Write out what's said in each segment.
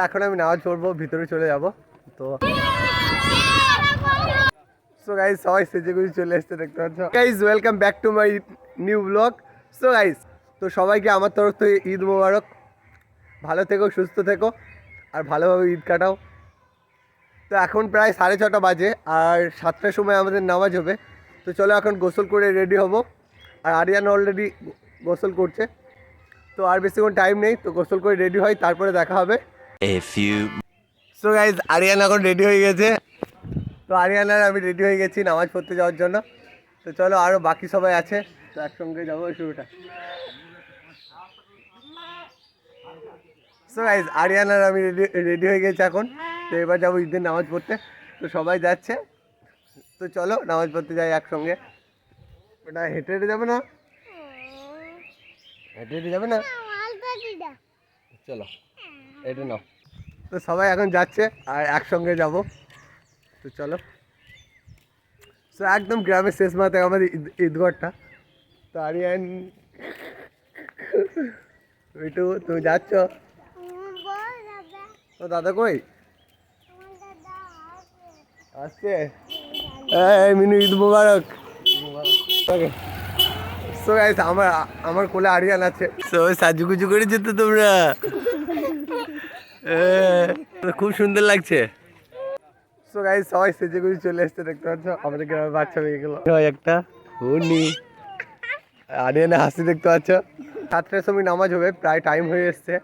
এখন আমি নামাজ পড়বো, ভিতরে চলে যাব। তো সো গাইজ সবাই সেজে গুজে চলে এসছে, দেখতে পাচ্ছ। Guys welcome back to my new blog. So guys, তো সবাইকে আমার তরফ থেকে ঈদ মোবারক। ভালো থেকো, সুস্থ থেকো, আর ভালোভাবে ঈদ কাটাও। তো এখন প্রায় 6:30 বাজে, আর 7টার সময় আমাদের নামাজ হবে। তো চলো এখন গোসল করে রেডি হব। আর আরিয়ান অলরেডি গোসল করছে, তো আর বেশিক্ষণ টাইম নেই। তো গোসল করে রেডি হয়, তারপরে দেখা হবে। সো গাইজ আরিয়ান এখন রেডি হয়ে গেছে। তো আরিয়ান আর আমি রেডি হয়ে গেছি নামাজ পড়তে যাওয়ার জন্য। তো চলো, আরও বাকি সবাই আছে, তো একসঙ্গে যাবো শুরুটা। সো গাইজ আরিয়ান আর আমি রেডি হয়ে গেছি এখন। তো এবার যাবো ঈদের নামাজ পড়তে। তো সবাই যাচ্ছে, তো চলো নামাজ পড়তে যাই একসঙ্গে। ওটা হেঁটে হেঁটে যাবে না, হেঁটে হেঁটে যাবে না, চলো হেঁটে নাও। তো সবাই এখন যাচ্ছে আর একসঙ্গে যাব। তো চলো। তো একদম গ্রামের শেষ মাথায় আমাদের ঈদঘরটা। তো আরিয়ান মিটু তুমি যাচ্ছ? তো দাদা কই আসছে? মিনু ঈদ মুবারক। ওকে। সো গাইস আমার কোলে আরিয়ান আছে। সো সাজুগুজু করেছো তো তোমরা? খুব সুন্দর লাগছে। সো গাইস সবাই সেজে গুজে চলে এসছে, দেখতে পাচ্ছ। আমাদের গ্রামের বাচ্চা মেয়েগুলো একটা হুনি আরিয়ানে হাসি, দেখতে পাচ্ছ। 7টার সময় নামাজ হবে, প্রায় টাইম হয়ে এসছে।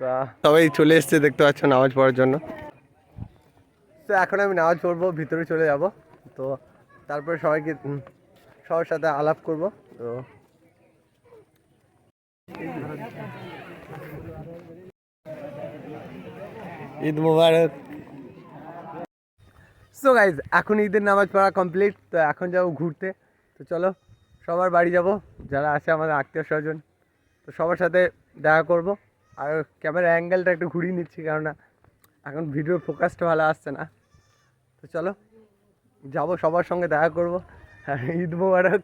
তো সবাই চলে এসছে, দেখতে পাচ্ছ, নামাজ পড়ার জন্য। তো এখন আমি নামাজ পড়বো, ভিতরে চলে যাব। তো তারপরে সবাইকে সবার সাথে আলাপ করব। তো ঈদ মুবারক। সো গাইজ এখন ঈদের নামাজ পড়া কমপ্লিট। তো এখন যাবো ঘুরতে। তো চলো সবার বাড়ি যাব, যারা আছে আমাদের আত্মীয় স্বজন। তো সবার সাথে দেখা করব। আর ক্যামেরা অ্যাঙ্গেলটা একটু ঘুরিয়ে নিচ্ছি, কেননা এখন ভিডিওর ফোকাসটা ভালো আসছে না। তো চলো যাবো, সবার সঙ্গে দেখা করব। হ্যাঁ, ঈদ মুবারক।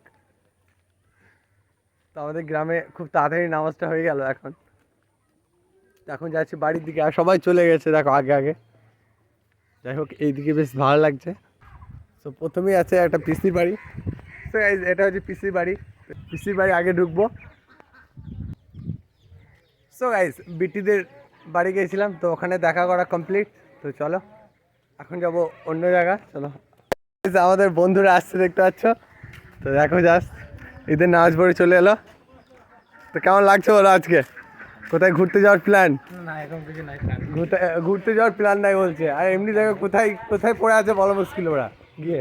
তো আমাদের গ্রামে খুব তাড়াতাড়ি নামাজটা হয়ে গেল এখন। তো এখন যাচ্ছি বাড়ির দিকে, আর সবাই চলে গেছে দেখো আগে আগে। যাই হোক, এইদিকে বেশ ভালো লাগছে। তো প্রথমেই আছে একটা পিসির বাড়ি। তো এটা হচ্ছে পিসির বাড়ি। পিসির বাড়ি আগে ঢুকবো। সো গাইজ বিটিদের বাড়ি গিয়েছিলাম, তো ওখানে দেখা করা কমপ্লিট। তো চলো এখন যাব অন্য জায়গা। চলো আমাদের বন্ধুরা আসছে, দেখতে পাচ্ছ। তো দেখো জাস্ট ঈদের নামাজ পড়ে চলে এলো। তো কেমন লাগছে বলো আজকে? কোথায় ঘুরতে যাওয়ার প্ল্যান? না, এখন কিছু নাই। ঘুরতে যাওয়ার প্ল্যান নাই বলছে। আর এমনি জায়গায় কোথায় কোথায় পড়ে আছে বলো মুশকিল ওরা গিয়ে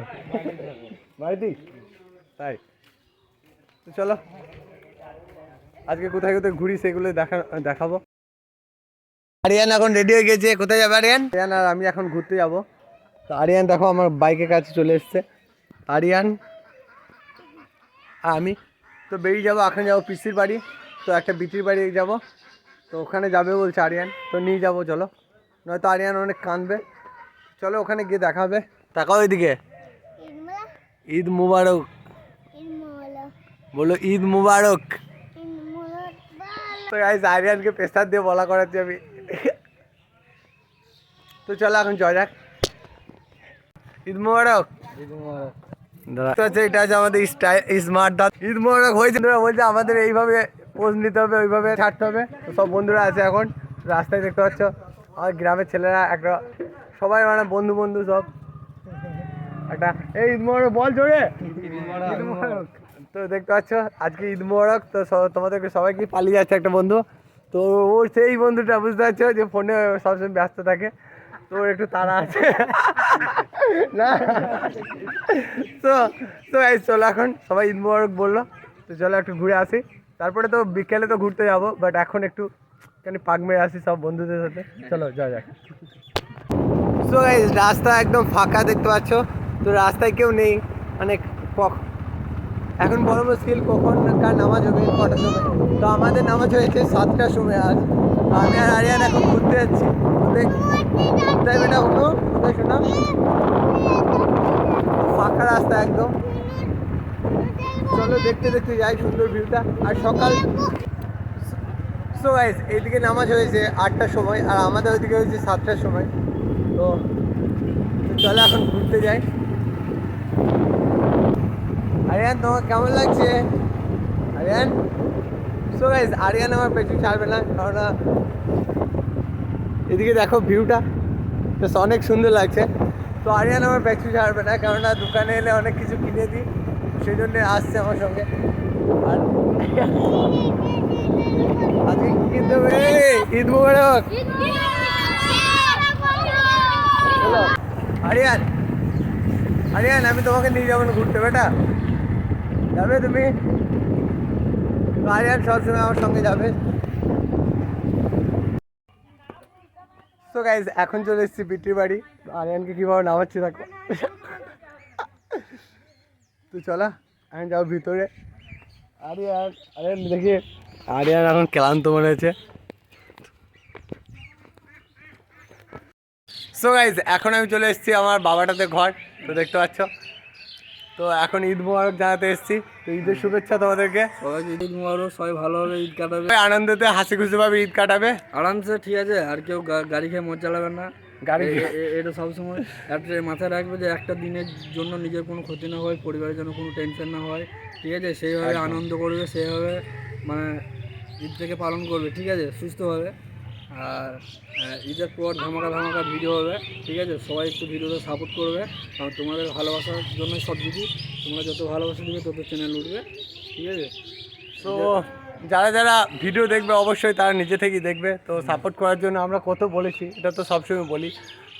বাড়িতেই, তাই। তো চলো আজকে কোথায় কোথায় ঘুরি সেগুলো দেখাবো। আরিয়ান এখন রেডি হয়ে গেছে। কোথায় যাবে আরিয়ান? আরিয়ান আর আমি এখন ঘুরতে যাব। তো আরিয়ান দেখো আমার বাইকের কাছে চলে এসছে। আরিয়ান আমি তো বেরিয়ে যাবো। এখন যাবো পিসির বাড়ি। তো একটা বিটির বাড়ি যাব। তো ওখানে যাবে বলছে আরিয়ান, তো নিয়ে যাবো চলো। নয়তো আরিয়ান অনেক কাঁদবে। চলো ওখানে গিয়ে দেখা হবে। তাকাও ওইদিকে। ঈদ মুবারক বলো, ঈদ মুবারক। তো গাইস আরিয়ানকে প্রেসার দিয়ে বলা করাচ্ছি আমি। তো চলো এখন জয় যাক। ঈদ মুবারক। এটা হচ্ছে আমাদের স্মার্ট দাঁত। ঈদ মুবারক হয়েছে, বলছে আমাদের এইভাবে পোজ নিতে হবে, ওইভাবে ছাড়তে হবে। তো সব বন্ধুরা আছে এখন রাস্তায়, দেখতে পাচ্ছ। আমার গ্রামের ছেলেরা একটা সবাই মানে বন্ধু বন্ধু সব একটা এই ঈদ মুবারক বল জোরে। ঈদ মুবারক। তো দেখতে পাচ্ছ আজকে ঈদ মুবারক। তো তোমাদেরকে সবাইকে পালিয়ে যাচ্ছে একটা বন্ধু। তো ও সেই বন্ধুটা, বুঝতে পারছো, যে ফোনে সবসময় ব্যস্ত থাকে। তো ওর একটু তাড়া আছে না। তো তো এই চলো এখন সবাই ঈদ মুবারক বললো। তো চলো একটু ঘুরে আসি, তারপরে তো বিকেলে তো ঘুরতে যাবো। বাট এখন একটু কেন পাক মেরে আসি সব বন্ধুদের সাথে। চলো যাওয়া যাক। সো এই রাস্তা একদম ফাঁকা, দেখতে পাচ্ছ। তো রাস্তায় কেউ নেই, মানে এখন বড় মুশকিল কখন কার নামাজ হবে, কটার সময়। তো আমাদের নামাজ হয়েছে 7টার সময় আজ। আমি আর আরিয়ান এখন ঘুরতে যাচ্ছি। কোথায় বেটা হলো, কোথায় শোনা? ফাঁকা রাস্তা একদম। চলো দেখতে দেখতে যাই সুন্দর ভিউটা। আর সো গাইস এইদিকে নামাজ হয়েছে 8টার সময় আর আমাদের ওইদিকে হয়েছে 7টার সময়। তো চলে এখন ঘুরতে যাই। আরিয়ান তোমার কেমন লাগছে আরিয়ান? সো গাইস আরিয়ান আমার পেছু ছাড়বে না, কারণ এদিকে দেখো ভিউটা বেশ অনেক সুন্দর লাগছে। তো আরিয়ান আমার পেছু ছাড়বে না, কেননা দোকানে এলে অনেক কিছু কিনে দিই, সেই জন্য আসছে আমার সঙ্গে। আর আজকে কি কিনতে হবে? ঈদ মুবারক। চলো আরিয়ান, আরিয়ান আমি তোমাকে নিয়ে যাবো না ঘুরতে, বেটা যাবে তুমি? তো আরিয়ান সবসময় আমার সঙ্গে যাবে। তো গাইজ এখন চলে এসেছি বিটির বাড়ি। আরিয়ানকে কীভাবে নামাচ্ছি দেখো। তো চলা এখন যাও ভিতরে। আরিয়ান আরিয়ান দেখি আরিয়ান এখন ক্লান্ত মনে হচ্ছে। সো গাইজ এখন আমি চলে এসেছি আমার বাবাটাদের ঘর, তো দেখতে পাচ্ছ। তো এখন ঈদ মুবারক জানাতে এসেছি, তো ঈদের শুভেচ্ছা তোমাদেরকে। সবাইকে ঈদ মুবারক, সবাই ভালোভাবে ঈদ কাটাবে, আনন্দতে হাসি খুশিভাবে ঈদ কাটাবে আরামসে, ঠিক আছে? আর কেউ গাড়ি খেয়ে মদ চালাবেন না। গাড়ি এটা সবসময় একটা মাথায় রাখবে যে একটা দিনের জন্য নিজের কোনো ক্ষতি না হয়, পরিবারের জন্য কোনো টেনশন না হয়, ঠিক আছে? সেইভাবে আনন্দ করবে, সেইভাবে মানে ঈদটাকে পালন করবে, ঠিক আছে? সুস্থভাবে। আর ঈদের পর ধামাকা ধামাকা ভিডিও হবে, ঠিক আছে? সবাই একটু ভিডিওতে সাপোর্ট করবে, কারণ তোমাদের ভালোবাসার জন্য সব কিছু। তোমরা যত ভালোবাসা দিবে তত চ্যানেল উঠবে, ঠিক আছে? তো যারা যারা ভিডিও দেখবে অবশ্যই তারা নিজে থেকেই দেখবে। তো সাপোর্ট করার জন্য আমরা কত বলেছি, এটা তো সবসময় বলি।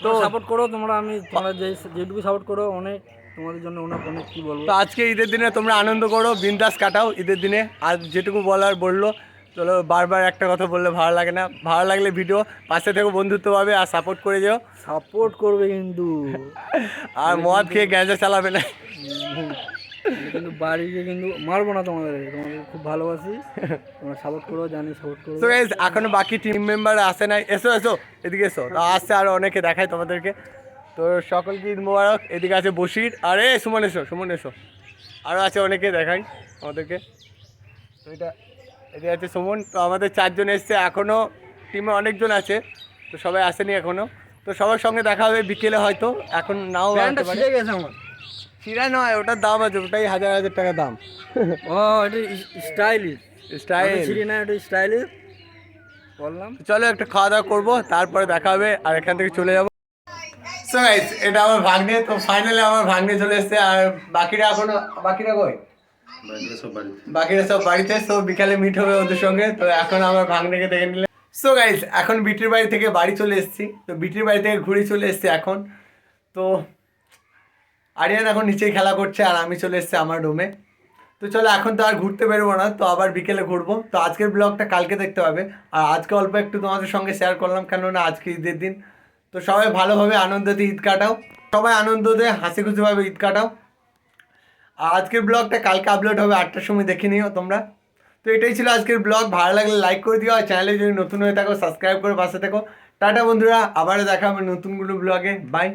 তো সাপোর্ট করো তোমরা, তোমরা যেটুকু সাপোর্ট করো অনেক তোমাদের জন্য অনেক কী বলবো। তো আজকে ঈদের দিনে তোমরা আনন্দ করো, বিন্দাস কাটাও ঈদের দিনে। আর যেটুকু বলার বললো, চলো বারবার একটা কথা বললে ভালো লাগে না। ভালো লাগলে ভিডিও পাশে থেকে বন্ধুত্বভাবে আর সাপোর্ট করে যাও। সাপোর্ট করবে কিন্তু, আর মদ খেয়ে গ্যাঁজা চালাবে না। কিন্তু বাড়িকে কিন্তু মারবো না তোমাদের খুব ভালোবাসি, তোমরা সাপোর্ট করো, জানি সাপোর্ট করো। তো গাইস এখনো বাকি টিম মেম্বার আসে নাই, এসো এসো এদিকে এসো। তো আসছে আর অনেকে দেখায় তোমাদেরকে। তো সকলকে ঈদ মোবারক। এদিকে আছে বশির, আরে সুমন এসো, সুমন এসো। আরও আছে অনেকে দেখাই আমাদেরকে। তো এদিকে আছে সুমন। তো আমাদের 4 জন এসছে, এখনও টিমে অনেকজন আছে, তো সবাই আসেনি এখনও। তো সবার সঙ্গে দেখা হবে বিকেলে হয়তো, এখন নাও প্যান্টটা ছিঁড়ে গেছে আমার। চিরা নয়, ওটার দাম আছে, ওটাই 1000 টাকা দাম। ও এটা স্টাইলিশ, ছিঁড়ে না, এটা স্টাইলিশ বললাম। চলো একটু খাওয়া দাওয়া করবো, তারপরে দেখা হবে আর এখান থেকে চলে যাবো। সো গাইস এটা আমার ভাগ্নে। তো ফাইনালি আমার ভাগ্নে চলে এসেছে, আর বাকিরা এখনো, বাকিরা কই? বাকিরা সব বাড়িতে। সো বিকালে মিট হবে ওদের সঙ্গে। তো এখন আমার ভাগ্নেকে দেখে নিলে। সো গাইস এখন বিটির বাড়ি থেকে বাড়ি চলে এসেছি। তো বিটির বাড়ি থেকে ঘুরে চলে এসেছি এখন। তো আরিয়ান এখন নিচেই খেলা করছে আর আমি চলে এসেছি আমার রুমে। তো চলো এখন তো আর ঘুরতে বেরোবো না, তো আবার বিকেলে ঘুরবো। তো আজকের ব্লগটা কালকে দেখতে হবে, আর আজকে অল্প একটু তোমাদের সঙ্গে শেয়ার করলাম, কেননা আজকে ঈদের দিন। তো সবাই ভালোভাবে আনন্দতে ঈদ কাটাও, সবাই আনন্দতে হাসি খুশিভাবে ঈদ কাটাও। আর আজকের ব্লগটা কালকে আপলোড হবে 8টার সময়, দেখে নিও তোমরা। তো এটাই ছিল আজকের ব্লগ। ভালো লাগলে লাইক করে দিও, আর চ্যানেলে যদি নতুন হয়ে থাকো সাবস্ক্রাইব করে পাশে থাকো। টাটা বন্ধুরা, আবারও দেখা হবে নতুন কোনো ব্লগে। বাই।